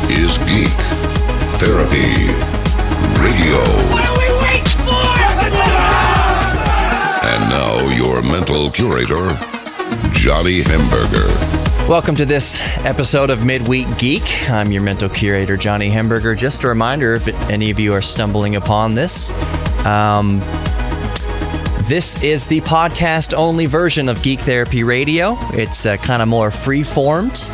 is Geek Therapy Radio. What are we waiting for? And now your mental curator, Johnny Hamburger. Welcome to this episode of Midweek Geek. I'm your mental curator, Johnny Hamburger. Just a reminder, if any of you are stumbling upon this, this is the podcast-only version of Geek Therapy Radio. It's kind of more free-formed.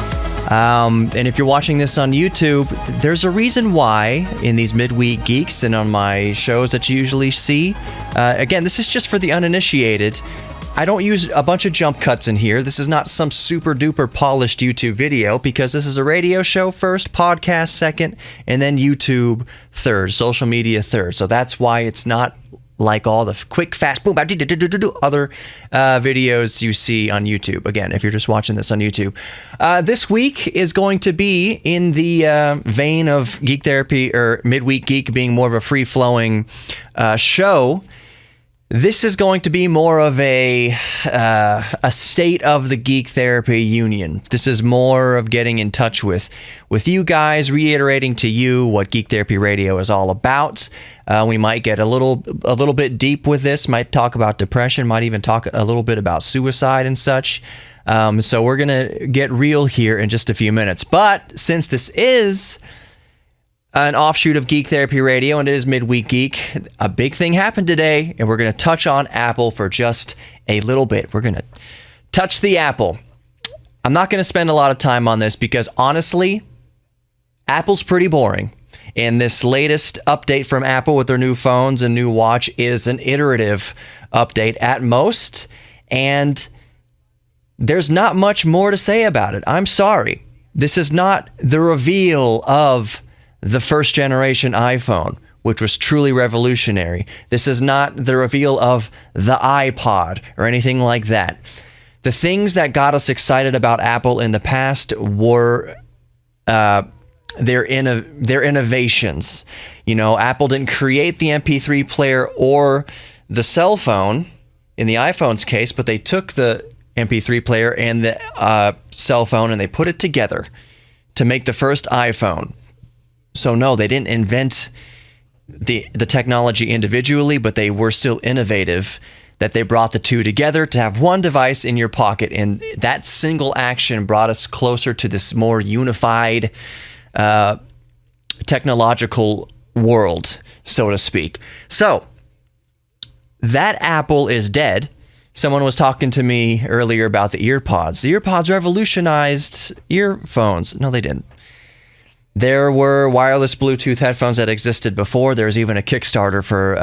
And if you're watching this on YouTube, there's a reason why in these Midweek Geeks and on my shows that you usually see. Again, this is just for the uninitiated. I don't use a bunch of jump cuts in here. This is not some super-duper polished YouTube video because this is a radio show first, podcast second, and then YouTube third, social media third. So that's why it's not like all the quick, fast, boom, other videos you see on YouTube. Again, if you're just watching this on YouTube. This week is going to be in the vein of Geek Therapy, or Midweek Geek being more of a free-flowing show. This is going to be more of a state of the Geek Therapy Union. This is more of getting in touch with you guys, reiterating to you what Geek Therapy Radio is all about. We might get a little bit deep with this, might talk about depression, might even talk a little bit about suicide and such. So we're going to get real here in just a few minutes. But since this is an offshoot of Geek Therapy Radio, and it is Midweek Geek, a big thing happened today, and we're going to touch on Apple for just a little bit. We're going to touch the Apple. I'm not going to spend a lot of time on this because, honestly, Apple's pretty boring. And this latest update from Apple with their new phones and new watch is an iterative update at most, and there's not much more to say about it. I'm sorry. This is not the reveal of the first generation iPhone, which was truly revolutionary. This is not the reveal of the iPod or anything like that. The things that got us excited about Apple in the past were their innovations. You know, Apple didn't create the MP3 player or the cell phone in the iPhone's case, but they took the MP3 player and the cell phone and they put it together to make the first iPhone. So no, they didn't invent the technology individually, but they were still innovative, that they brought the two together to have one device in your pocket. And that single action brought us closer to this more unified technological world, so to speak. So that Apple is dead. Someone was talking to me earlier about the earpods. The earpods revolutionized earphones. No, they didn't. There were wireless Bluetooth headphones that existed before. There's even a Kickstarter for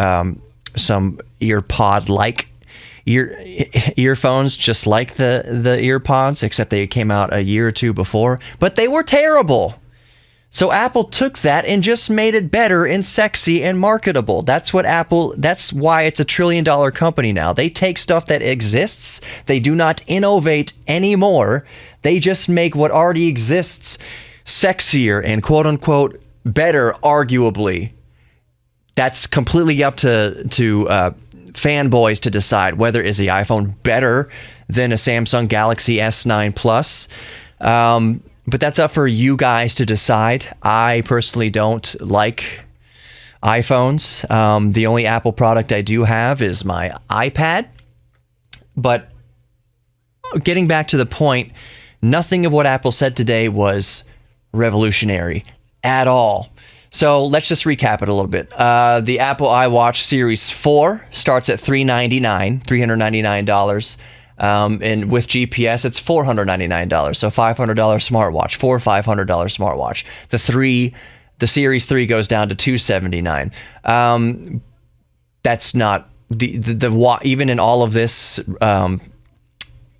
some earpod-like earphones, just like the earpods, except they came out a year or two before. But they were terrible. So Apple took that and just made it better and sexy and marketable. That's why it's $1 trillion company now. They take stuff that exists. They do not innovate anymore. They just make what already exists sexier and quote-unquote better, arguably. That's completely up to fanboys to decide whether is the iPhone better than a Samsung Galaxy S9 Plus. But that's up for you guys to decide. I personally don't like iPhones. The only Apple product I do have is my iPad. But getting back to the point, nothing of what Apple said today was revolutionary at all. So let's just recap it a little bit. The Apple iWatch Series 4 starts at $399. And with GPS, it's $499. So $500 smartwatch, $500 smartwatch. The Series 3 goes down to $279. That's not even in all of this,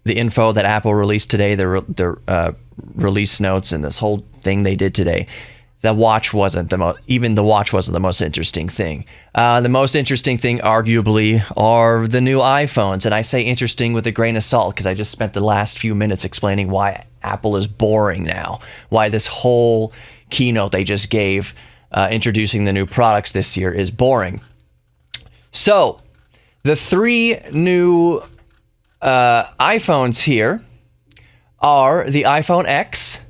the info that Apple released today, the release notes and this whole thing they did today, the watch wasn't the most interesting thing. The most interesting thing, arguably, are the new iPhones. And I say interesting with a grain of salt because I just spent the last few minutes explaining why Apple is boring now, why this whole keynote they just gave introducing the new products this year is boring. So the three new iPhones here are the iPhone X,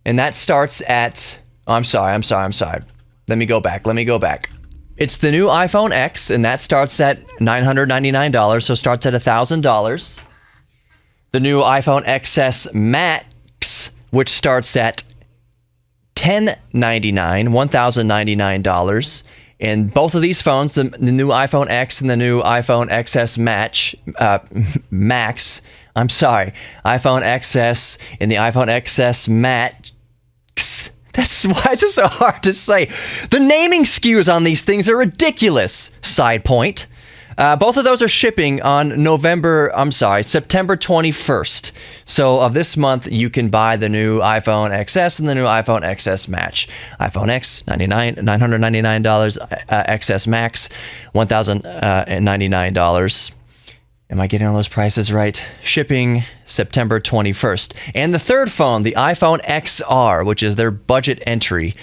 and that starts at I'm sorry. Let me go back. It's the new iPhone X, and that starts at $999, so starts at $1,000. The new iPhone XS Max, which starts at $1,099. And both of these phones, the new iPhone X and the new iPhone XS Max, iPhone XS and the iPhone XS Max. That's why it's just so hard to say. The naming SKUs on these things are ridiculous. Side point. Both of those are shipping on September 21st. So of this month, you can buy the new iPhone XS and the new iPhone XS Max. iPhone X, $999, XS Max, $1,099. Am I getting all those prices right? Shipping September 21st. And the third phone, the iPhone XR, which is their budget entry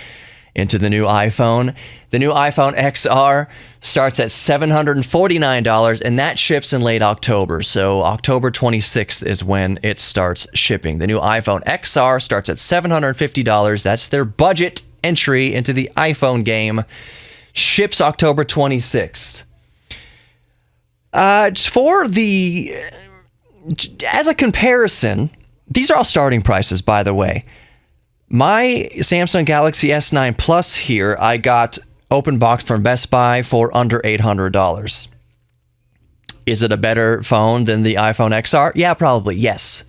into the new iPhone. The new iPhone XR starts at $749, and that ships in late October. So October 26th is when it starts shipping. The new iPhone XR starts at $750. That's their budget entry into the iPhone game. Ships October 26th. As a comparison, these are all starting prices, by the way. My Samsung Galaxy S9 Plus here, I got open box from Best Buy for under $800. Is it a better phone than the iPhone XR? Yeah, probably, yes.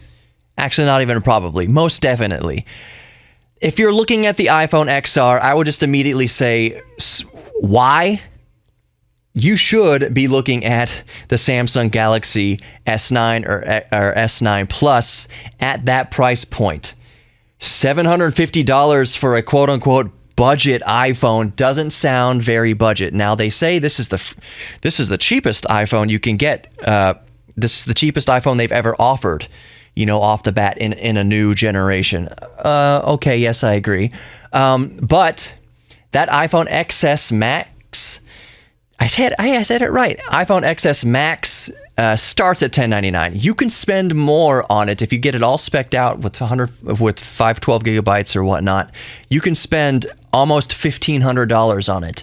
Actually, not even probably, most definitely. If you're looking at the iPhone XR, I would just immediately say, why? You should be looking at the Samsung Galaxy S9 or S9 Plus at that price point. $750 for a quote-unquote budget iPhone doesn't sound very budget. Now they say this is the cheapest iPhone you can get. This is the cheapest iPhone they've ever offered, off the bat in a new generation. Okay, yes, I agree. But that iPhone XS Max, I said it right. iPhone XS Max starts at $1,099. You can spend more on it if you get it all spec'd out with 512 gigabytes or whatnot. You can spend almost $1,500 on it.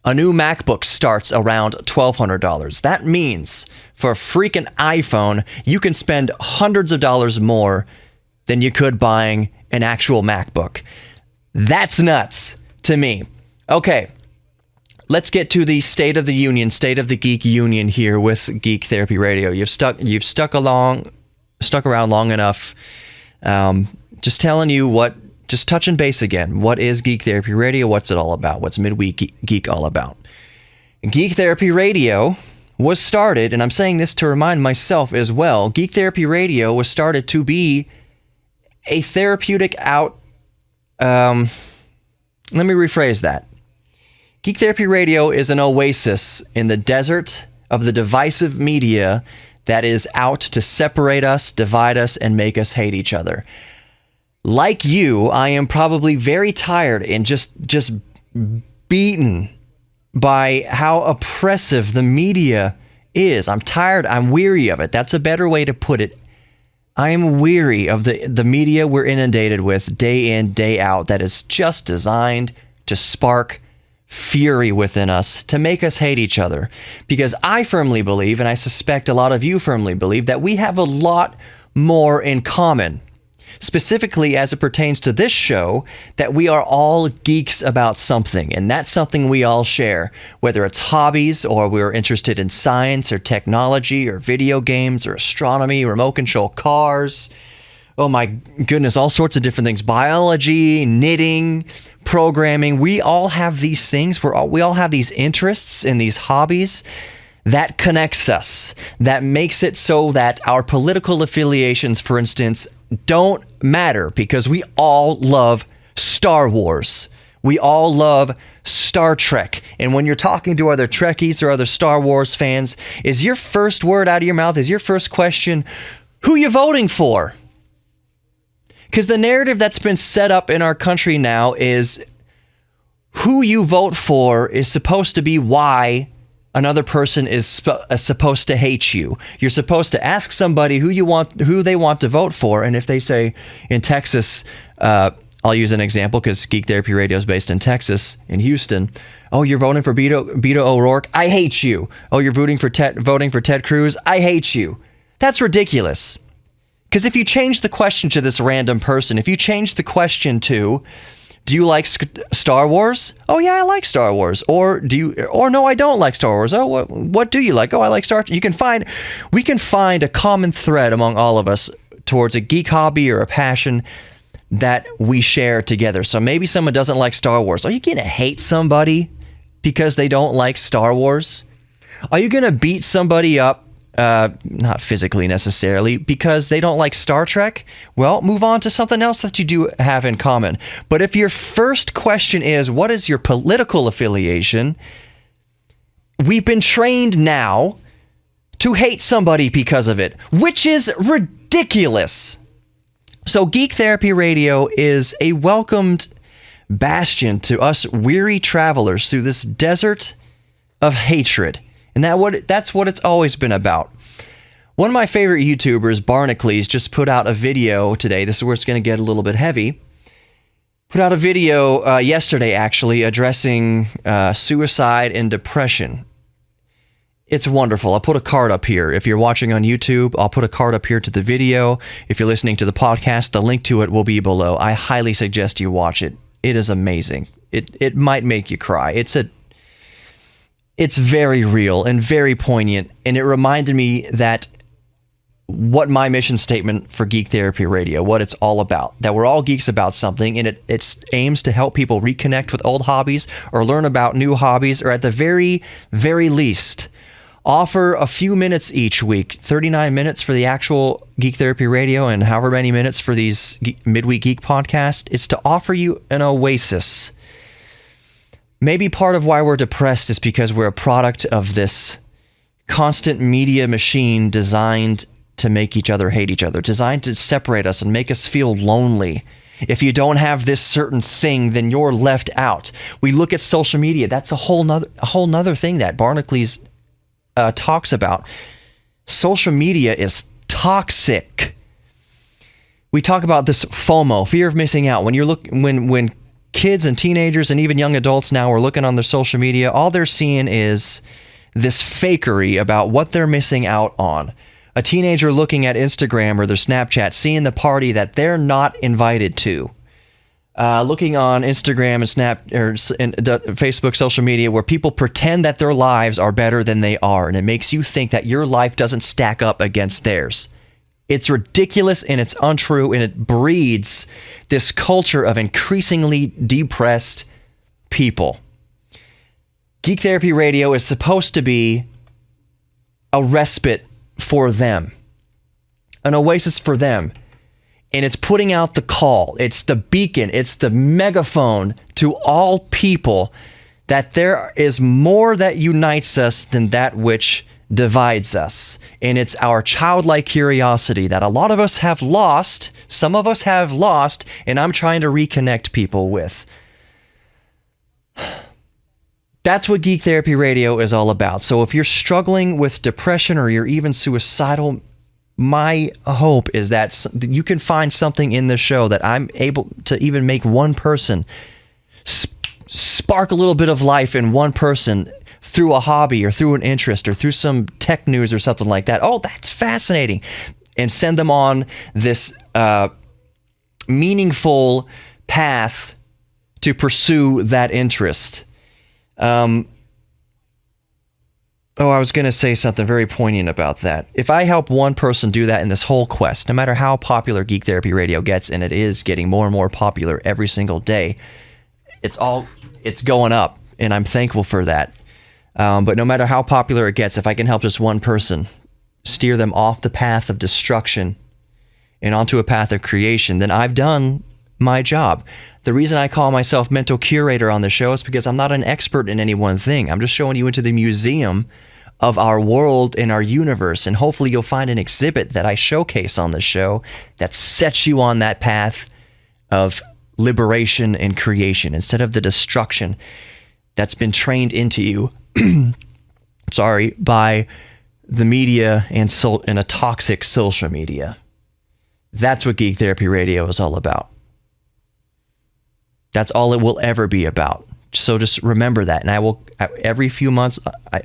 A new MacBook starts around $1,200. That means for a freaking iPhone, you can spend hundreds of dollars more than you could buying an actual MacBook. That's nuts to me. Okay. Let's get to the State of the Union, State of the Geek Union here with Geek Therapy Radio. You've stuck around long enough. Just telling you just touching base again. What is Geek Therapy Radio? What's it all about? What's Midweek Geek all about? Geek Therapy Radio was started, and I'm saying this to remind myself as well. Geek Therapy Radio was started to be a therapeutic let me rephrase that. Geek Therapy Radio is an oasis in the desert of the divisive media that is out to separate us, divide us, and make us hate each other. Like you, I am probably very tired and just beaten by how oppressive the media is. I'm tired. I'm weary of it. That's a better way to put it. I am weary of the media we're inundated with day in, day out that is just designed to spark fury within us, to make us hate each other. Because I firmly believe, and I suspect a lot of you firmly believe, that we have a lot more in common. Specifically as it pertains to this show, that we are all geeks about something, and that's something we all share. Whether it's hobbies, or we're interested in science, or technology, or video games, or astronomy, remote control cars. Oh my goodness, all sorts of different things. Biology, knitting, programming. We all have these things. We all have these interests and these hobbies that connects us, that makes it so that our political affiliations, for instance, don't matter, because we all love Star Wars. We all love Star Trek. And when you're talking to other Trekkies or other Star Wars fans, is your first word out of your mouth, is your first question, who you voting for? Because the narrative that's been set up in our country now is who you vote for is supposed to be why another person is supposed to hate you. You're supposed to ask somebody who they want to vote for, and if they say in Texas, I'll use an example because Geek Therapy Radio is based in Texas, in Houston. Oh, you're voting for Beto O'Rourke? I hate you. Oh, you're voting for Ted Cruz? I hate you. That's ridiculous. Because if you change the question to this random person, if you change the question to, do you like Star Wars? Oh yeah, I like Star Wars. Or no, I don't like Star Wars. Oh, what do you like? Oh, I like Star Wars. We can find a common thread among all of us towards a geek hobby or a passion that we share together. So maybe someone doesn't like Star Wars. Are you going to hate somebody because they don't like Star Wars? Are you going to beat somebody up, not physically necessarily, because they don't like Star Trek? Well, move on to something else that you do have in common. But if your first question is, what is your political affiliation? We've been trained now to hate somebody because of it, which is ridiculous. So Geek Therapy Radio is a welcomed bastion to us weary travelers through this desert of hatred. And that's what it's always been about. One of my favorite YouTubers, Barnacles, just put out a video today. This is where it's going to get a little bit heavy. Put out a video yesterday, actually, addressing suicide and depression. It's wonderful. I'll put a card up here. If you're watching on YouTube, I'll put a card up here to the video. If you're listening to the podcast, the link to it will be below. I highly suggest you watch it. It is amazing. It might make you cry. It's very real and very poignant, and it reminded me that what my mission statement for Geek Therapy Radio, what it's all about, that we're all geeks about something, and it aims to help people reconnect with old hobbies or learn about new hobbies, or at the very, very least, offer a few minutes each week, 39 minutes for the actual Geek Therapy Radio and however many minutes for these Midweek Geek podcasts. It's to offer you an oasis. Maybe part of why we're depressed is because we're a product of this constant media machine designed to make each other hate each other, designed to separate us and make us feel lonely. If you don't have this certain thing, then you're left out. We look at social media. That's a whole nother thing that Barnacles talks about. Social media is toxic. We talk about this FOMO, fear of missing out. When kids and teenagers and even young adults now are looking on their social media, all they're seeing is this fakery about what they're missing out on. A teenager looking at Instagram or their Snapchat, seeing the party that they're not invited to. Looking on Instagram and Facebook, social media, where people pretend that their lives are better than they are, and it makes you think that your life doesn't stack up against theirs. It's ridiculous and it's untrue, and it breeds this culture of increasingly depressed people. Geek Therapy Radio is supposed to be a respite for them, an oasis for them. And it's putting out the call. It's the beacon. It's the megaphone to all people that there is more that unites us than that which divides us. And it's our childlike curiosity that a lot of us have lost, some of us have lost, and I'm trying to reconnect people with. That's what Geek Therapy Radio is all about. So if you're struggling with depression or you're even suicidal, my hope is that you can find something in the show that I'm able to even make one person spark a little bit of life in one person through a hobby or through an interest or through some tech news or something like that. Oh, that's fascinating. And send them on this meaningful path to pursue that interest. I was going to say something very poignant about that. If I help one person do that in this whole quest, no matter how popular Geek Therapy Radio gets, and it is getting more and more popular every single day, it's going up, and I'm thankful for that. But no matter how popular it gets, if I can help just one person steer them off the path of destruction and onto a path of creation, then I've done my job. The reason I call myself mental curator on the show is because I'm not an expert in any one thing. I'm just showing you into the museum of our world and our universe, and hopefully you'll find an exhibit that I showcase on the show that sets you on that path of liberation and creation instead of the destruction that's been trained into you by the media and a toxic social media. That's what Geek Therapy Radio is all about. That's all it will ever be about. So just remember that. And every few months,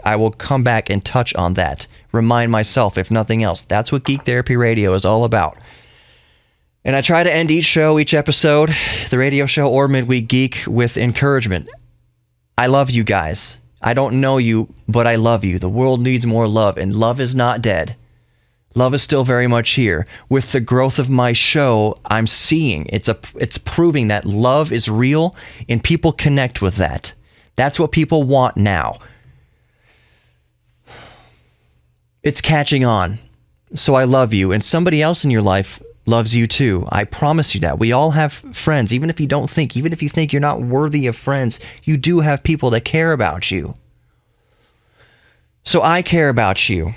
I will come back and touch on that. Remind myself, if nothing else. That's what Geek Therapy Radio is all about. And I try to end each show, each episode, the radio show or Midweek Geek, with encouragement. I love you guys. I don't know you, but I love you. The world needs more love, and love is not dead. Love is still very much here. With the growth of my show, I'm seeing it's proving that love is real and people connect with that. That's what people want now. It's catching on. So I love you, and somebody else in your life loves you too. I promise you that. We all have friends, even if you think you're not worthy of friends, you do have people that care about you. So I care about you.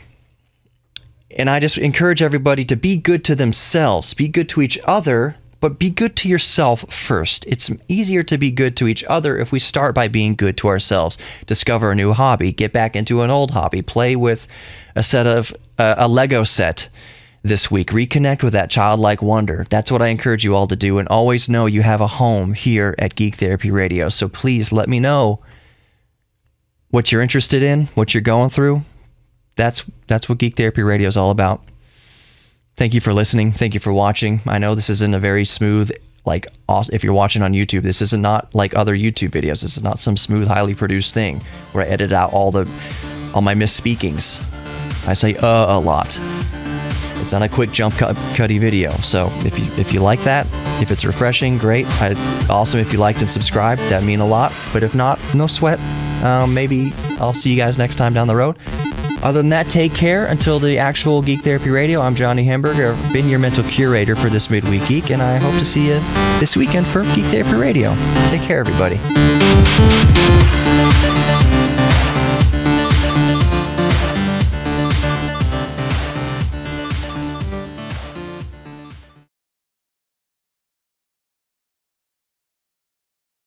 And I just encourage everybody to be good to themselves, be good to each other, but be good to yourself first. It's easier to be good to each other if we start by being good to ourselves. Discover a new hobby, get back into an old hobby, play with a Lego set this week, reconnect with that childlike wonder. That's what I encourage you all to do, and always know you have a home here at Geek Therapy Radio. So please let me know what you're interested in, what you're going through. That's what Geek Therapy Radio is all about. Thank you for listening. Thank you for watching. I know this isn't a very smooth, if you're watching on YouTube, this is not like other YouTube videos. This is not some smooth, highly produced thing where I edit out all my misspeakings. I say a lot. It's not a quick jump cutty video. So if you like that, if it's refreshing, great. Awesome if you liked and subscribed. That mean a lot. But if not, no sweat. Maybe I'll see you guys next time down the road. Other than that, take care until the actual Geek Therapy Radio. I'm Johnny Hamburger. I've been your mental curator for this Midweek Geek, and I hope to see you this weekend for Geek Therapy Radio. Take care, everybody.